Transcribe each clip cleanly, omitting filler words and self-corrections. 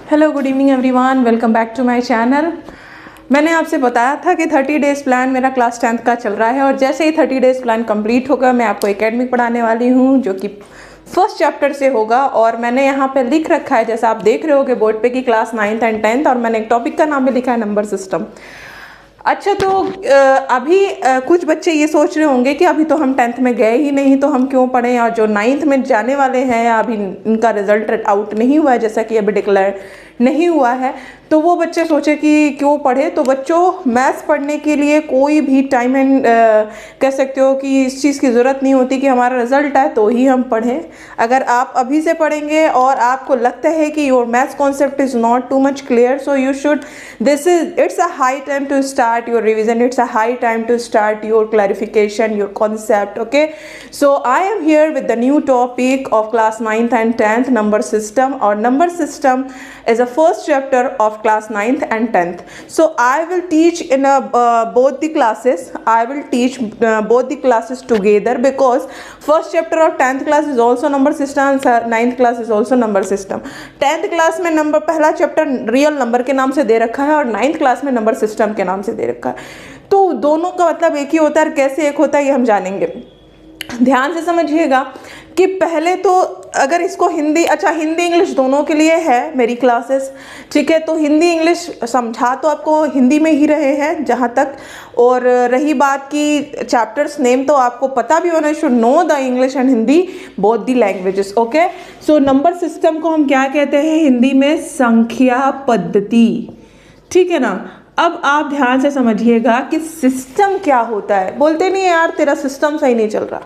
Hello good evening everyone, welcome back to my channel. मैंने आपसे बताया था कि 30 डेज़ प्लान मेरा क्लास 10th का चल रहा है और जैसे ही 30 डेज़ प्लान कंप्लीट होगा मैं आपको एकेडमिक पढ़ाने वाली हूँ जो कि फर्स्ट चैप्टर से होगा। और मैंने यहाँ पे लिख रखा है, जैसा आप देख रहे होगे बोर्ड पे, कि क्लास 9th एंड 10th, और मैंने एक टॉपिक का नाम भी लिखा है नंबर सिस्टम। अच्छा, तो अभी कुछ बच्चे ये सोच रहे होंगे कि अभी तो हम 10th में गए ही नहीं तो हम क्यों पढ़ें, और जो 9th में जाने वाले हैं अभी इनका रिजल्ट आउट नहीं हुआ है, जैसा कि अभी डिक्लेयर नहीं हुआ है, तो वो बच्चे सोचे कि क्यों पढ़े। तो बच्चों, मैथ्स पढ़ने के लिए कोई भी टाइम एंड कह सकते हो कि इस चीज़ की ज़रूरत नहीं होती कि हमारा रिजल्ट आए तो ही हम पढ़ें। अगर आप अभी से पढ़ेंगे और आपको लगता है कि your maths concept is not too much clear, so you should it's a high time to start your revision, it's a high time to start your clarification, your concept. Okay, so I am here with the new topic of class 9th and 10th, number system, or number system is a first chapter of class 9th and 10th. So I will teach in both the classes. I will teach both the classes together because first chapter of 10th class is also number system and 9th class is also number system. 10th class में number पहला chapter real number के नाम से दे रखा है और 9th class में number system के नाम से दे रखा है। तो दोनों का मतलब एक ही होता है, कैसे एक होता है ये हम जानेंगे। ध्यान से समझिएगा कि पहले तो अगर इसको हिंदी, अच्छा हिंदी इंग्लिश दोनों के लिए है मेरी क्लासेस, ठीक है। तो हिंदी इंग्लिश समझा तो आपको हिंदी में ही रहे हैं जहाँ तक, और रही बात की चैप्टर्स नेम, तो आपको पता भी होना, should know the English and Hindi both the languages. Okay, so number system को हम क्या कहते हैं हिंदी में? संख्या पद्धति, ठीक है ना। अब आप ध्यान से समझिएगा कि सिस्टम क्या होता है। बोलते नहीं यार तेरा सिस्टम सही नहीं चल रहा,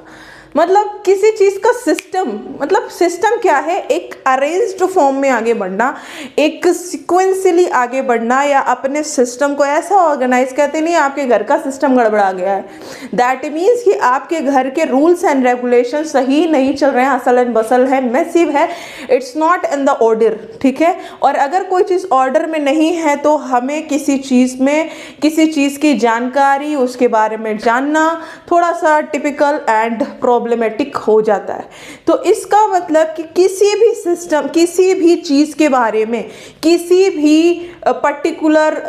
मतलब किसी चीज़ का सिस्टम, मतलब सिस्टम क्या है? एक अरेंज्ड फॉर्म में आगे बढ़ना, एक सिक्वेंसली आगे बढ़ना, या अपने सिस्टम को ऐसा ऑर्गेनाइज, कहते नहीं आपके घर का सिस्टम गड़बड़ा गया है, दैट मीन्स कि आपके घर के रूल्स एंड रेगुलेशन सही नहीं चल रहे हैं, असल एंड बसल है, मैसिव है, it's not in the order, ठीक है। और अगर कोई चीज़ ऑर्डर में नहीं है तो हमें किसी चीज़ में, किसी चीज़ की जानकारी, उसके बारे में जानना थोड़ा सा टिपिकल एंड प्रॉब्लमेटिक हो जाता है। तो इसका मतलब कि किसी भी सिस्टम, किसी भी चीज़ के बारे में, किसी भी पर्टिकुलर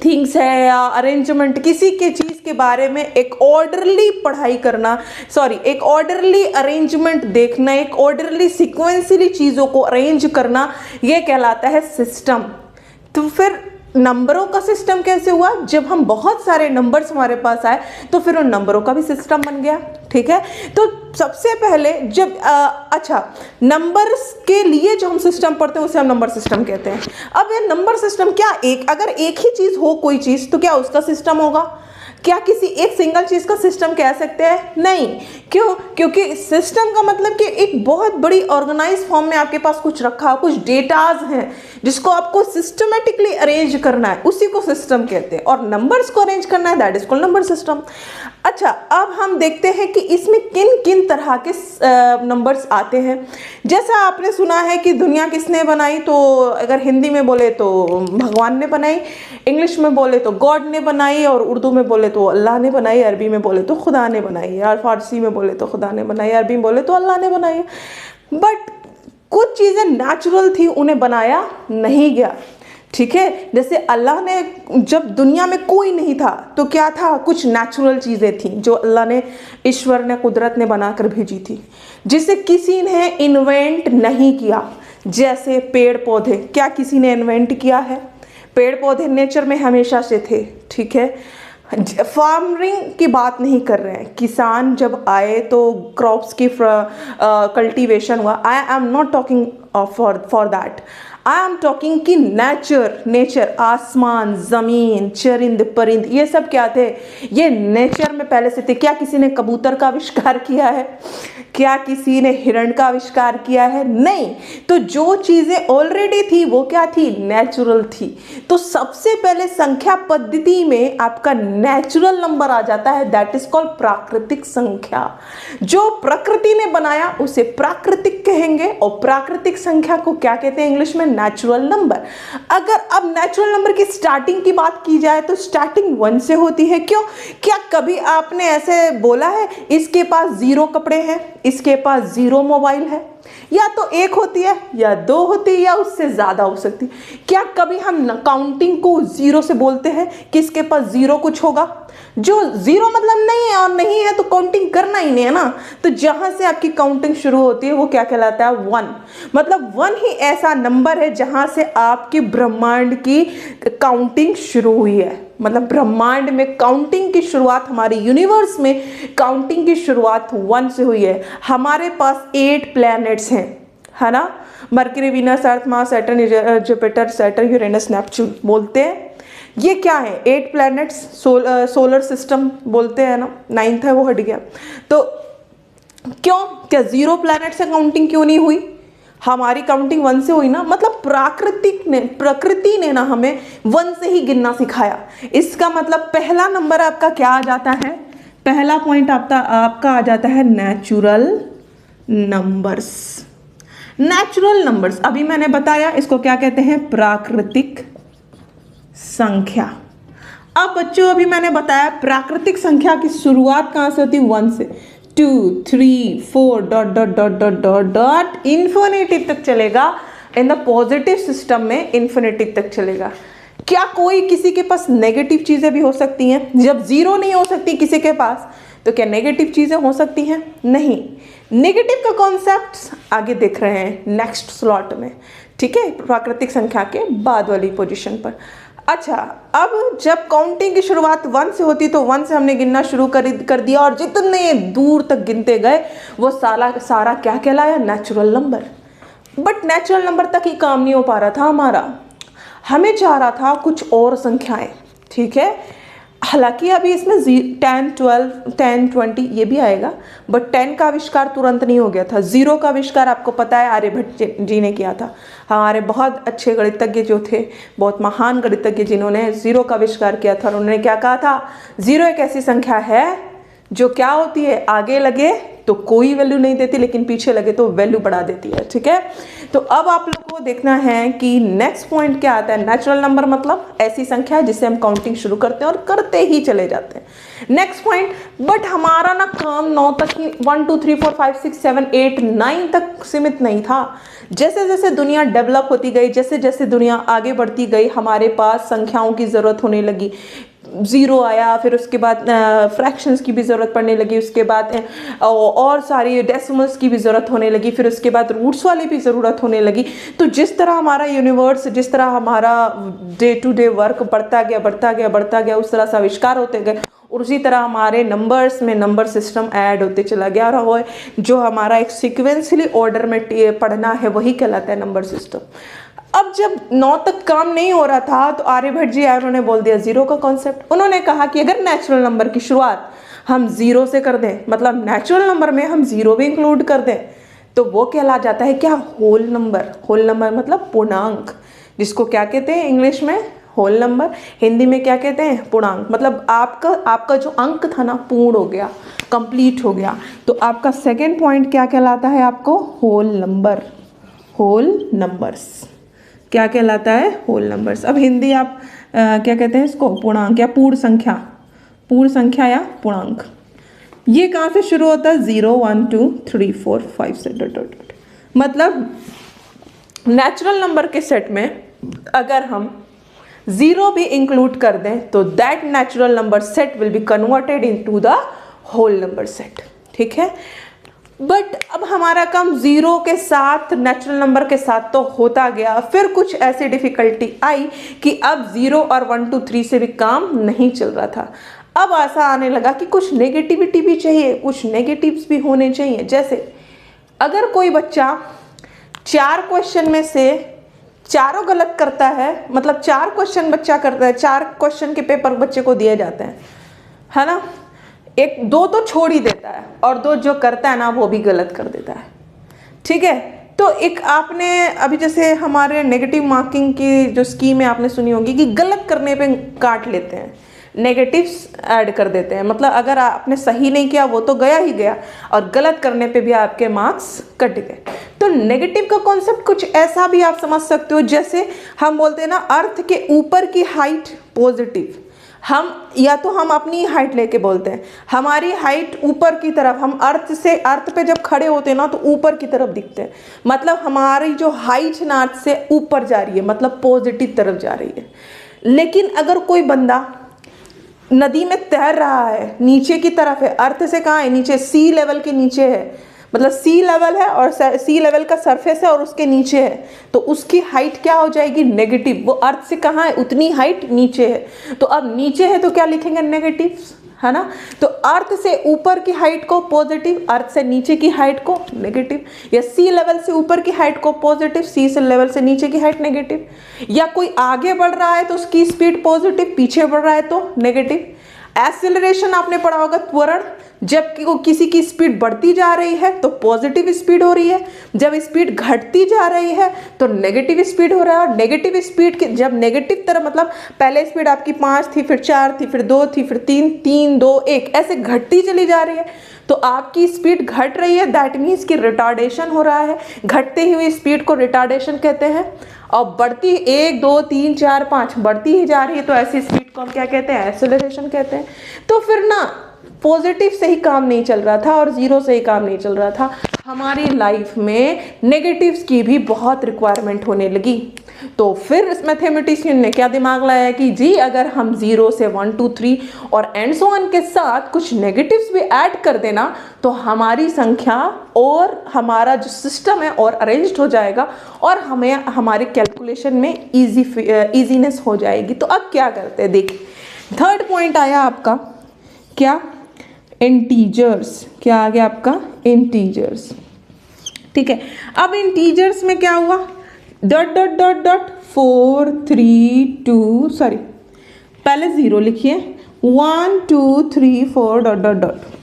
थिंग्स है या अरेंजमेंट, किसी के चीज़ के बारे में एक ऑर्डरली पढ़ाई करना, एक ऑर्डरली अरेंजमेंट देखना, एक ऑर्डरली सिक्वेंसली चीज़ों को अरेंज करना, ये कहलाता है सिस्टम। तो फिर नंबरों का सिस्टम कैसे हुआ? जब हम बहुत सारे नंबर्स हमारे पास आए तो फिर उन नंबरों का भी सिस्टम बन गया, ठीक है। तो सबसे पहले जब अच्छा, नंबर्स के लिए जो हम सिस्टम पढ़ते हैं उसे हम नंबर सिस्टम कहते हैं। अब ये नंबर सिस्टम क्या, अगर एक ही चीज़ हो कोई चीज़ तो क्या उसका सिस्टम होगा? क्या किसी एक सिंगल चीज़ का सिस्टम कह सकते हैं? नहीं। क्यों? क्योंकि सिस्टम का मतलब कि एक बहुत बड़ी ऑर्गेनाइज फॉर्म में आपके पास कुछ रखा, कुछ डेटाज हैं जिसको आपको सिस्टमेटिकली अरेंज करना है, उसी को सिस्टम कहते हैं। और नंबर्स को अरेंज करना है, that is called number system. अच्छा, अब हम देखते हैं कि इसमें किन किन तरह के नंबर्स आते हैं। जैसा आपने सुना है कि दुनिया किसने बनाई, तो अगर हिंदी में बोले तो भगवान ने बनाई, इंग्लिश में बोले तो गॉड ने बनाई, और उर्दू में बोले तो अल्लाह ने बनाई, अरबी में बोले तो खुदा ने बनाई, और फारसी में बोले तो खुदा ने बनाई, अरबी में बोले तो अल्लाह ने बनाई। बट कुछ चीज़ें नेचुरल थी, उन्हें बनाया नहीं गया, ठीक है। जैसे अल्लाह ने, जब दुनिया में कोई नहीं था तो क्या था? कुछ नेचुरल चीज़ें थी जो अल्लाह ने, ईश्वर ने, कुदरत ने बनाकर भेजी थी, जिसे किसी ने इन्वेंट नहीं किया। जैसे पेड़ पौधे, क्या किसी ने इन्वेंट किया है? पेड़ पौधे नेचर में हमेशा से थे, ठीक है। फार्मिंग की बात नहीं कर रहे हैं, किसान जब आए तो क्रॉप्स की कल्टीवेशन हुआ। I am not talking for that, I am talking कि नेचर, आसमान, ज़मीन, चरिंद परिंद, ये सब क्या थे? ये नेचर में पहले से थे। क्या किसी ने कबूतर का आविष्कार किया है? क्या किसी ने हिरण का आविष्कार किया है? नहीं। तो जो चीज़ें ऑलरेडी थी वो क्या थी? नेचुरल थी। तो सबसे पहले संख्या पद्धति में आपका नेचुरल नंबर आ जाता है, दैट इज कॉल्ड प्राकृतिक संख्या। जो प्रकृति ने बनाया उसे प्राकृतिक कहेंगे, और प्राकृतिक संख्या को क्या कहते हैं इंग्लिश में? Natural number. अगर अब नेचुरल नंबर की स्टार्टिंग की बात की जाए तो स्टार्टिंग 1 से होती है। क्यों? क्या कभी आपने ऐसे बोला है इसके पास 0 कपड़े हैं, इसके पास 0 मोबाइल है? या तो एक होती है या दो होती है या उससे ज़्यादा हो सकती है। क्या कभी हम काउंटिंग को ज़ीरो से बोलते हैं कि इसके पास ज़ीरो कुछ होगा? जो ज़ीरो मतलब नहीं है और नहीं है तो काउंटिंग करना ही नहीं है ना। तो जहाँ से आपकी काउंटिंग शुरू होती है वो क्या कहलाता है? वन। मतलब वन ही ऐसा नंबर है जहाँ से आपकी ब्रह्मांड की काउंटिंग शुरू हुई है। मतलब ब्रह्मांड में काउंटिंग की शुरुआत, हमारे यूनिवर्स में काउंटिंग की शुरुआत वन से हुई है। हमारे पास 8 प्लैनेट्स हैं, है ना? Mercury, Venus, Earth, Mars, Saturn, Jupiter, Saturn, Uranus, Neptune बोलते हैं। ये क्या है? 8 प्लैनेट्स, सोलर सिस्टम बोलते हैं ना। 9th है वो हट गया। तो क्यों, क्या 0 प्लैनेट से काउंटिंग क्यों नहीं हुई? हमारी काउंटिंग 1 से हुई ना। मतलब प्रकृति ने ना हमें 1 से ही गिनना सिखाया। इसका मतलब पहला नंबर आपका क्या आ जाता है? पहला पॉइंट आपका आ जाता है नेचुरल नंबर्स। नेचुरल नंबर्स, अभी मैंने बताया इसको क्या कहते हैं? प्राकृतिक संख्या। अब बच्चों, अभी मैंने बताया प्राकृतिक संख्या की शुरुआत कहाँ से होती है? 1 से। 2 3 4 dot dot dot dot dot dot infinity तक चलेगा। इन द पॉजिटिव सिस्टम में इन्फिनिटी तक चलेगा। क्या कोई किसी के पास नेगेटिव चीजें भी हो सकती हैं? जब जीरो नहीं हो सकती किसी के पास, तो क्या नेगेटिव चीजें हो सकती हैं? नहीं। नेगेटिव का कॉन्सेप्ट आगे देख रहे हैं नेक्स्ट स्लॉट में, ठीक है, प्राकृतिक संख्या के बाद वाली पोजीशन पर। अच्छा, अब जब काउंटिंग की शुरुआत 1 से होती तो 1 से हमने गिनना शुरू कर दिया और जितने दूर तक गिनते गए वो सारा क्या कहलाया? Natural number. But natural number तक ही काम नहीं हो पा रहा था हमारा, हमें चाह रहा था कुछ और संख्याएं, ठीक है। हालांकि अभी इसमें 10, 12, 10, 20 ये भी आएगा, बट 10 का आविष्कार तुरंत नहीं हो गया था। 0 का आविष्कार आपको पता है आर्यभट्ट जी ने किया था। हमारे बहुत अच्छे गणितज्ञ जो थे, बहुत महान गणितज्ञ जिन्होंने 0 का आविष्कार किया था, उन्होंने क्या कहा था? 0 एक ऐसी संख्या है जो क्या होती है? आगे लगे तो कोई वैल्यू नहीं देती, लेकिन पीछे लगे तो वैल्यू बढ़ा देती है, ठीक है। तो अब आप लोगों को देखना है कि नेक्स्ट पॉइंट क्या आता है। नेचुरल नंबर मतलब ऐसी संख्या है जिससे हम काउंटिंग शुरू करते हैं और करते ही चले जाते हैं। नेक्स्ट पॉइंट, बट हमारा ना काम 9 तक ही, 1 2 3 4 5 6 7 8 9 तक सीमित नहीं था। जैसे जैसे दुनिया डेवलप होती गई, जैसे जैसे दुनिया आगे बढ़ती गई, हमारे पास संख्याओं की ज़रूरत होने लगी। 0 आया, फिर उसके बाद फ्रैक्शंस की भी ज़रूरत पड़ने लगी, उसके बाद और सारी डेसिमल्स की भी ज़रूरत होने लगी, फिर उसके बाद रूट्स वाली भी ज़रूरत होने लगी। तो जिस तरह हमारा यूनिवर्स, जिस तरह हमारा डे टू डे वर्क बढ़ता गया, उस तरह से आविष्कार होते गए, और उसी तरह हमारे नंबर्स में नंबर सिस्टम ऐड होते चला गया। और वो जो हमारा एक सिक्वेंसली ऑर्डर में पढ़ना है वही कहलाता है नंबर सिस्टम। अब जब 9 तक काम नहीं हो रहा था तो आर्यभट्ट जी आए, उन्होंने बोल दिया 0 का कॉन्सेप्ट। उन्होंने कहा कि अगर नेचुरल नंबर की शुरुआत हम 0 से कर दें, मतलब नेचुरल नंबर में हम 0 भी इंक्लूड कर दें, तो वो कहला जाता है क्या? Whole number. होल नंबर मतलब पूर्णांक, जिसको क्या कहते हैं इंग्लिश में? Whole number. हिंदी में क्या कहते हैं? पूर्णांक। मतलब आपका जो अंक था ना, पूर्ण हो गया, कंप्लीट हो गया। तो आपका सेकेंड पॉइंट क्या कहलाता है? आपको होल नंबर। होल नंबर्स क्या कहलाता है? Whole numbers. अब हिंदी आप क्या कहते हैं इसको? पूर्णांक या पूर्ण संख्या। पूर्ण संख्या या पूर्णांक। ये कहाँ से शुरू होता है? 0 1 2 3 4 5 से डॉट डॉट डॉट। मतलब नेचुरल नंबर के सेट में अगर हम 0 भी इंक्लूड कर दें तो that natural number set will be converted into the whole number set, ठीक है। बट अब हमारा काम 0 के साथ, नेचुरल नंबर के साथ तो होता गया, फिर कुछ ऐसी डिफिकल्टी आई कि अब 0 और 1 2 3 से भी काम नहीं चल रहा था। अब ऐसा आने लगा कि कुछ नेगेटिविटी भी चाहिए, कुछ नेगेटिव्स भी होने चाहिए। जैसे अगर कोई बच्चा 4 क्वेश्चन में से चारों गलत करता है, मतलब 4 क्वेश्चन बच्चा करता है, 4 क्वेश्चन के पेपर बच्चे को दिए जाते हैं, है ना, 1-2 तो छोड़ ही देता है और 2 जो करता है ना वो भी गलत कर देता है, ठीक है। तो एक आपने अभी जैसे हमारे नेगेटिव मार्किंग की जो स्कीम है आपने सुनी होगी कि गलत करने पे काट लेते हैं, नेगेटिव्स ऐड कर देते हैं। मतलब अगर आपने सही नहीं किया वो तो गया ही गया, और गलत करने पे भी आपके मार्क्स कट गए। तो नेगेटिव का कॉन्सेप्ट कुछ ऐसा भी आप समझ सकते हो, जैसे हम बोलते हैं ना, अर्थ के ऊपर की हाइट पॉजिटिव, हम या तो हम अपनी हाइट लेके बोलते हैं, हमारी हाइट ऊपर की तरफ, हम अर्थ पे जब खड़े होते हैं ना तो ऊपर की तरफ दिखते हैं, मतलब हमारी जो हाइट ना अर्थ से ऊपर जा रही है, मतलब पॉजिटिव तरफ जा रही है। लेकिन अगर कोई बंदा नदी में तैर रहा है, नीचे की तरफ है, अर्थ से कहाँ है, नीचे, सी लेवल के नीचे है, मतलब सी लेवल है और सी लेवल का सरफेस है और उसके नीचे है, तो उसकी हाइट क्या हो जाएगी, नेगेटिव। वो अर्थ से कहाँ है, उतनी हाइट नीचे है, तो अब नीचे है तो क्या लिखेंगे, नेगेटिव, है ना। तो अर्थ से ऊपर की हाइट को पॉजिटिव, अर्थ से नीचे की हाइट को नेगेटिव, या सी लेवल से ऊपर की हाइट को पॉजिटिव, सी से लेवल से नीचे की हाइट नेगेटिव। या कोई आगे बढ़ रहा है तो उसकी स्पीड पॉजिटिव, पीछे बढ़ रहा है तो नेगेटिव। एक्सेलरेशन आपने पढ़ा होगा, त्वरण, जब किसी की स्पीड बढ़ती जा रही है तो पॉजिटिव स्पीड हो रही है, जब स्पीड घटती जा रही है तो नेगेटिव स्पीड हो रहा है। और नेगेटिव स्पीड के जब नेगेटिव तरफ, मतलब पहले स्पीड आपकी 5 थी, फिर 4 थी, फिर 2 थी, फिर 3, 3, 2, 1 ऐसे घटती चली जा रही है, तो आपकी स्पीड घट रही है, दैट मीन्स कि रिटार्डेशन हो रहा है। घटती हुई स्पीड को रिटार्डेशन कहते हैं। और बढ़ती 1, 2, 3, 4, 5 बढ़ती ही जा रही है तो ऐसी स्पीड को हम क्या कहते हैं, एक्सेलरेशन कहते हैं। तो फिर ना पॉजिटिव से ही काम नहीं चल रहा था और जीरो से ही काम नहीं चल रहा था, हमारी लाइफ में नेगेटिव्स की भी बहुत रिक्वायरमेंट होने लगी। तो फिर इस मैथमेटिशियन ने क्या दिमाग लाया कि जी अगर हम 0 से 1, 2, 3 और एंड सो ऑन के साथ कुछ नेगेटिव्स भी ऐड कर देना तो हमारी संख्या और हमारा जो सिस्टम है और अरेंज्ड हो जाएगा और हमें हमारे कैलकुलेशन में ईजीनेस हो जाएगी। तो अब क्या करते हैं, देखिए थर्ड पॉइंट आया आपका क्या, इंटीजर्स। क्या आ गया आपका, इंटीजर्स। ठीक है, अब इंटीजर्स में क्या हुआ, dot dot dot dot 4, 3, 2, sorry पहले 0 लिखिए, 1, 2, 3, 4 dot dot dot.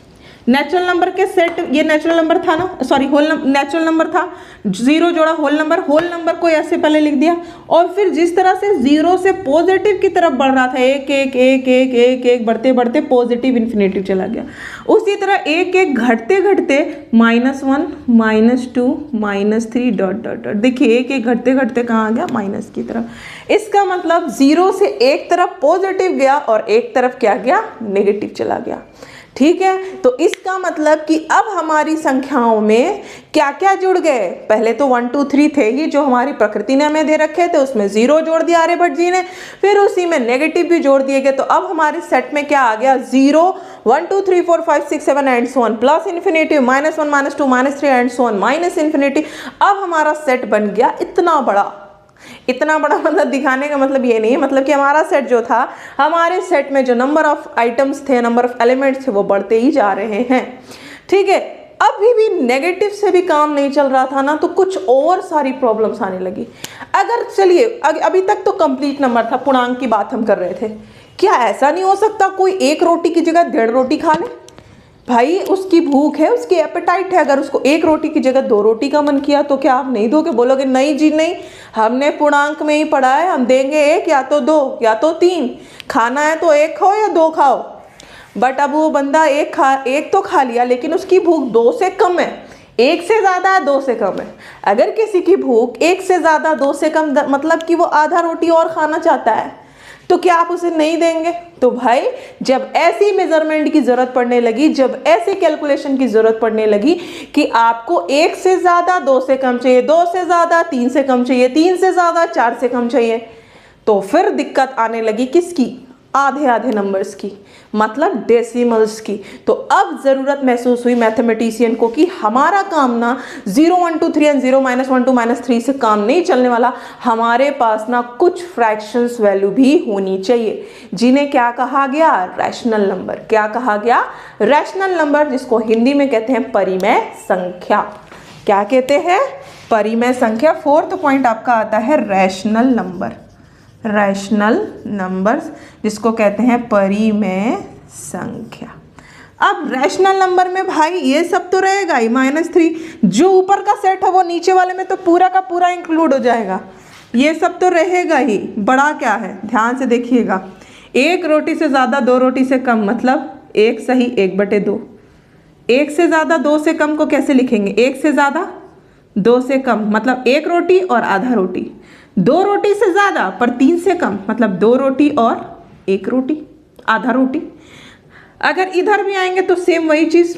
Natural number के सेट, ये नेचुरल नंबर था ना, सॉरी होल नेचुरल नंबर था, 0 जोड़ा होल नंबर को ऐसे पहले लिख दिया। और फिर जिस तरह से 0 से पॉजिटिव की तरफ बढ़ रहा था, 1 1 1 1 1 1 बढ़ते बढ़ते पॉजिटिव इन्फिनेटिव चला गया, उसी तरह 1 1 घटते घटते -1 -2 -3 डॉट डॉट डॉट। देखिए 1 1 घटते घटते कहाँ आ गया, माइनस की तरफ। इसका मतलब 0 से एक तरफ पॉजिटिव गया और एक तरफ क्या गया, नेगेटिव चला गया। ठीक है, तो इसका मतलब कि अब हमारी संख्याओं में क्या क्या जुड़ गए, पहले तो 1 2 3 थे ही जो हमारी प्रकृति ने हमें दे रखे थे, उसमें 0 जोड़ दिया आर्यभट्ट जी ने, फिर उसी में नेगेटिव भी जोड़ दिए गए। तो अब हमारे सेट में क्या आ गया, 0 1 2 3 4 5 6 7 and so on plus infinitive, -1 -2 -3 and so on minus infinitive. अब हमारा सेट बन गया इतना बड़ा। इतना बड़ा मतलब दिखाने का मतलब ये नहीं है, मतलब कि हमारा सेट जो था, हमारे सेट में जो नंबर ऑफ आइटम्स थे, नंबर ऑफ एलिमेंट्स थे, वो बढ़ते ही जा रहे हैं। ठीक है, अभी भी नेगेटिव से भी काम नहीं चल रहा था ना, तो कुछ और सारी प्रॉब्लम्स आने लगी। अगर चलिए अभी तक तो कंप्लीट नंबर था, पूर्णांक की बात हम कर रहे थे, क्या ऐसा नहीं हो सकता कोई 1 रोटी की जगह 1.5 रोटी खा ले? भाई उसकी भूख है, उसकी एपेटाइट है, अगर उसको 1 रोटी की जगह 2 रोटी का मन किया तो क्या आप नहीं दोगे? बोलोगे नहीं जी नहीं, हमने पूर्णांक में ही पढ़ा है, हम देंगे 1 या तो 2 या तो 3, खाना है तो 1 खाओ या 2 खाओ। बट अब वो बंदा 1 तो खा लिया, लेकिन उसकी भूख 2 से कम है, 1 से ज़्यादा है 2 से कम है। अगर किसी की भूख 1 से ज़्यादा 2 से कम, मतलब कि वो आधा रोटी और खाना चाहता है, तो क्या आप उसे नहीं देंगे? तो भाई जब ऐसी मेजरमेंट की जरूरत पड़ने लगी, जब ऐसे कैलकुलेशन की जरूरत पड़ने लगी कि आपको 1 से ज्यादा 2 से कम चाहिए, 2 से ज्यादा 3 से कम चाहिए, 3 से ज्यादा 4 से कम चाहिए, तो फिर दिक्कत आने लगी किसकी? आधे आधे नंबर्स की, मतलब डेसिमल्स की। तो अब जरूरत महसूस हुई मैथमेटिशियन को कि हमारा काम ना 0 1 2 3 एंड 0 -1 2 -3 से काम नहीं चलने वाला, हमारे पास ना कुछ फ्रैक्शंस वैल्यू भी होनी चाहिए, जिन्हें क्या कहा गया? Rational number. क्या कहा गया? रैशनल नंबर, जिसको हिंदी में कहते हैं परिमेय संख्या। क्या कहते हैं? परिमेय संख्या। 4th पॉइंट आपका आता है रैशनल नंबर। रैशनल नंबर्स, जिसको कहते हैं परिमेय संख्या। अब रैशनल नंबर में भाई ये सब तो रहेगा ही, -3, जो ऊपर का सेट है वो नीचे वाले में तो पूरा का पूरा इंक्लूड हो जाएगा, ये सब तो रहेगा ही। बड़ा क्या है, ध्यान से देखिएगा, 1 रोटी से ज़्यादा 2 रोटी से कम, मतलब 1 सही 1/2। 1 से ज़्यादा 2 से कम को कैसे लिखेंगे? 1 से ज़्यादा 2 से कम, मतलब 1 रोटी और आधा रोटी। 2 रोटी से ज़्यादा पर 3 से कम, मतलब 2 रोटी और 1 रोटी। आधा रोटी। अगर इधर भी आएंगे तो सेम वही चीज़,